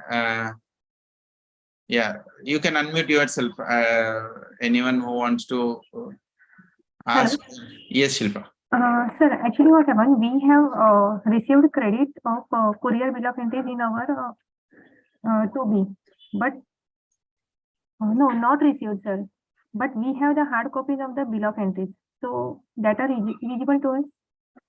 yeah, you can unmute yourself. Anyone who wants to ask. Yes, Shilpa. Sir, actually what happened, we have received credit of courier bill of entries in our 2B, but no, not received, sir. But we have the hard copies of the bill of entries. So that are eligible to us.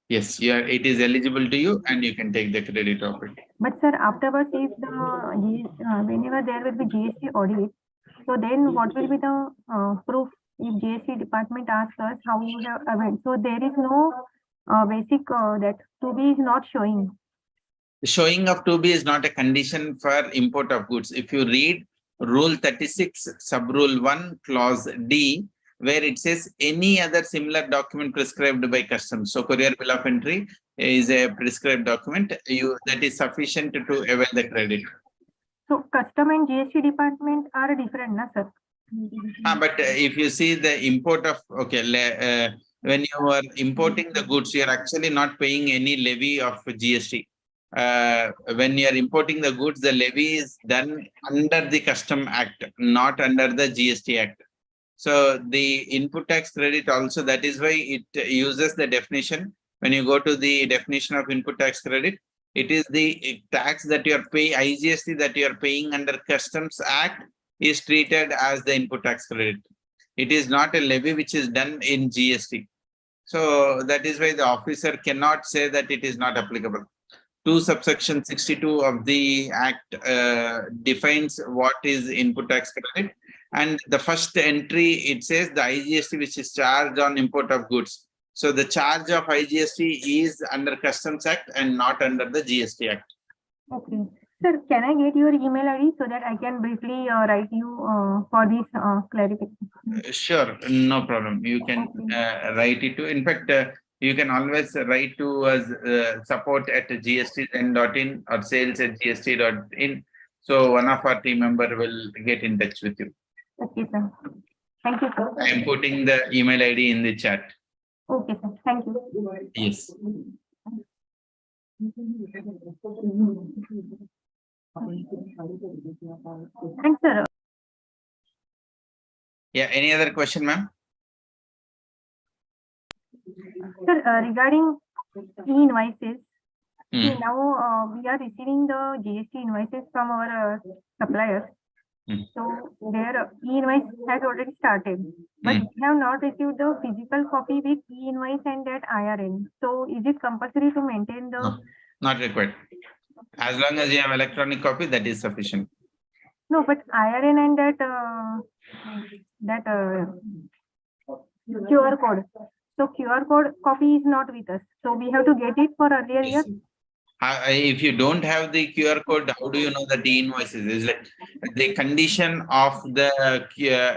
Yes, it is eligible to you and you can take the credit of it. But sir, afterwards, if whenever there will be GST audit, so then what will be the proof if GST department asks us how you have availed? So there is no basic that 2B is not showing. Showing of 2B is not a condition for import of goods. If you read Rule 36, Sub-Rule 1, Clause D, where it says any other similar document prescribed by customs. So courier bill of entry is a prescribed document. That is sufficient to avail the credit. So custom and GST department are different, na sir? But if you see the import of, when you are importing the goods, you are actually not paying any levy of GST. When you are importing the goods, the levy is done under the Custom Act, not under the GST Act. So the input tax credit also, that is why it uses the definition. When you go to the definition of input tax credit, it is the tax that you are paying, IGST that you are paying under Customs Act is treated as the input tax credit. It is not a levy which is done in GST. So that is why the officer cannot say that it is not applicable. 2 subsection 62 of the Act defines what is input tax credit. And the first entry, it says the IGST which is charged on import of goods. So the charge of IGST is under Customs Act and not under the GST Act. Okay. Sir, can I get your email ID so that I can briefly write you for this clarification? Sure, no problem. You can write it to. In fact, you can always write to us support@gstzen.in or sales@gst.in. So one of our team member will get in touch with you. Okay, sir. Thank you, sir. I am putting the email ID in the chat. Okay, sir. Thank you. Yes. Thanks, sir. Yeah, any other question, ma'am? Sir, regarding e-invoices, see, now we are receiving the GST invoices from our suppliers. So their e-invoice has already started, but we have not received the physical copy with e-invoice and that IRN. So is it compulsory to maintain the? No, not required. As long as you have electronic copy, that is sufficient. No, but IRN and that QR code. So QR code copy is not with us. So we have to get it for earlier year. If you don't have the QR code, how do you know that e-invoices is like the condition of the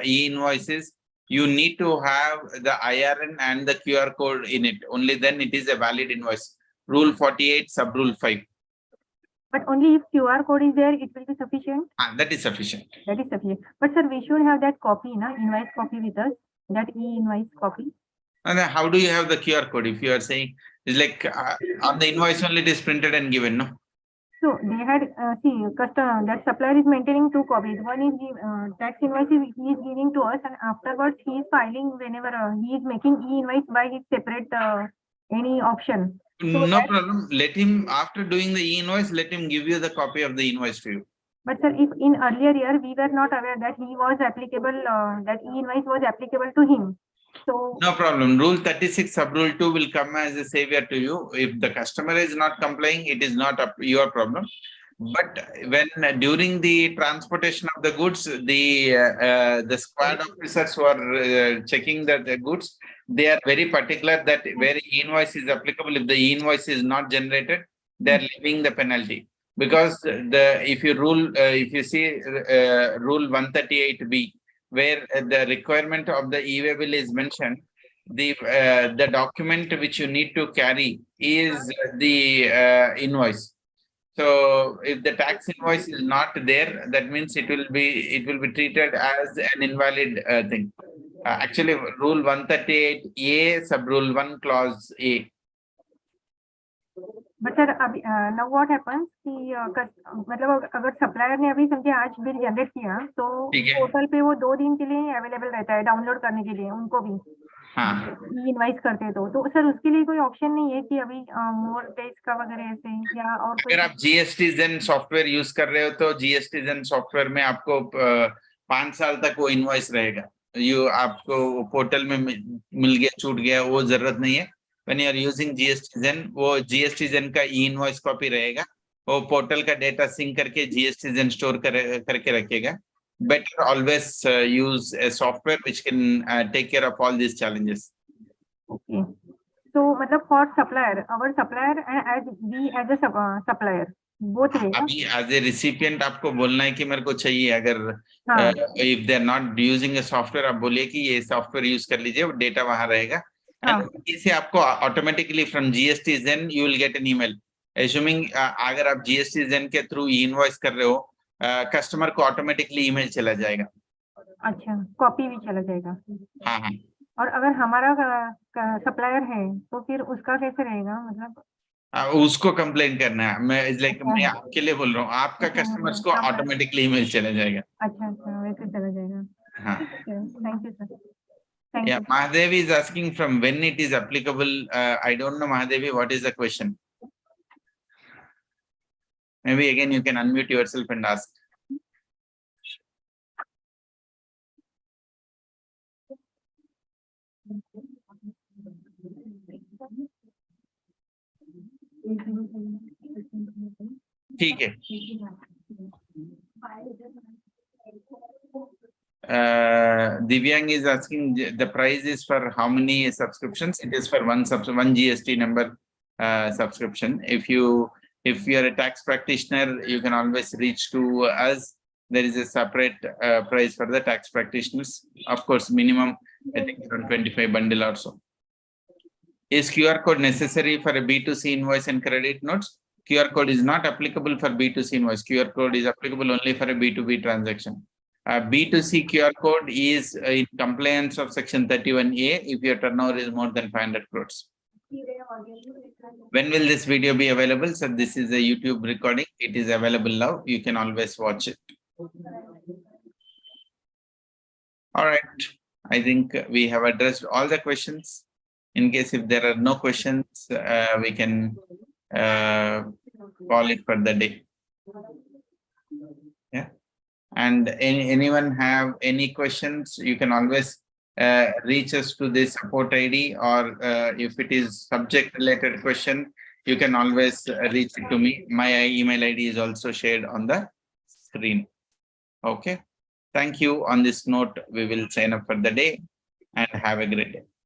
e-invoices? You need to have the IRN and the QR code in it. Only then it is a valid invoice. Rule 48, Sub-Rule 5. But only if QR code is there, it will be sufficient. That is sufficient. That is sufficient. But sir, we should have that copy, na invoice copy with us. That e-invoice copy. And then how do you have the QR code? If you are saying it's like on the invoice only it is printed and given, no? So they had customer that supplier is maintaining 2 copies. One is tax invoice he is giving to us, and afterwards he is filing whenever he is making e-invoice by his separate any option. So no problem. Let him, after doing the e-invoice, let him give you the copy of the invoice to you. But sir, if in earlier year we were not aware that he was applicable, that e-invoice was applicable to him. So no problem. Rule 36 Sub-Rule 2 will come as a savior to you. If the customer is not complying, it is not your problem. But when during the transportation of the goods, the squad officers who are checking the goods, they are very particular that where invoice is applicable. If the invoice is not generated, they are leaving the penalty. Because if you see rule 138B, where the requirement of the e-way bill is mentioned, the document which you need to carry is the invoice. So if the tax invoice is not there, that means it will be treated as an invalid thing. Actually, rule 138A, sub rule 1, clause A. But sir अभी now what happens कि मतलब अगर supplier ने अभी समझे आज bill generate किया तो ठीक है। पोर्टल पे वो 2 दिन के लिए अवेलेबल रहता है डाउनलोड करने के लिए उनको भी हाँ, इनवाइस करते तो सर उसके लिए कोई ऑप्शन नहीं है कि अभी मोर डेज का वगैरह ऐसे या और कोई अगर आप GSTZen सॉफ्टवेयर यूज कर रहे हो तो GSTZen सॉफ्टवेयर में आपको 5 साल तक वो इनवॉइस रहेगा। आपको पोर्टल में मिल गया, छूट गया, वो जरूरत नहीं है। When you are using GSTZen, वो GSTZen का इनवॉइस कॉपी रहेगा, वो पोर्टल का डेटा सिंक करके GSTZen स्टोर करके रखेगा। Better always use a software which can take care of all these challenges. Okay तो मतलब for supplier our supplier as we as a supplier both रहेगा। अभी एज ए रिसिपिएंट आपको बोलना है कि मेरे को चाहिए। अगर हाँ। If they are not using a software, आप बोलिए कि ये सॉफ्टवेयर यूज कर लीजिए, वो डेटा वहां रहेगा। हाँ। इसे आपको automatically from GSTZen you will get an email assuming अगर आप GSTZen के थ्रू इनवॉइस कर रहे हो, कस्टमर को ऑटोमेटिकली ईमेल चला जाएगा। अच्छा, कॉपी भी चला जाएगा। हाँ हाँ। और अगर हमारा सप्लायर है तो फिर उसका कैसे रहेगा मतलब? उसको कंप्लेन करना है। मैं आपके लिए बोल रहा हूँ, आपका कस्टमर्स को हाँ। ऑटोमेटिकली ईमेल चला जाएगा। अच्छा अच्छा, वैसे चला जाएगा। हाँ। Thank you sir. Thank Yeah, you. Mahadevi is asking from when it is applicable. I don't know, Mahadevi, what is the question? Maybe again you can unmute yourself and ask. ठीक है। Divyang is asking the price is for how many subscriptions? It is for one GST number subscription. If you are a tax practitioner, you can always reach to us. There is a separate price for the tax practitioners. Of course, minimum I think around 25 bundle or so. Is QR code necessary for a B2C invoice and credit notes? QR code is not applicable for B2C invoice. QR code is applicable only for a B2B transaction. B2C QR code is in compliance of section 31A if your turnover is more than 500 crores. When will this video be available? So this is a YouTube recording. It is available now. You can always watch it. All right. I think we have addressed all the questions. In case if there are no questions, we can call it for the day. Yeah. And anyone have any questions, you can always reach us to this support ID, or if it is subject related question, you can always reach it to me. My email ID is also shared on the screen. Okay. Thank you. On this note, we will sign up for the day and have a great day.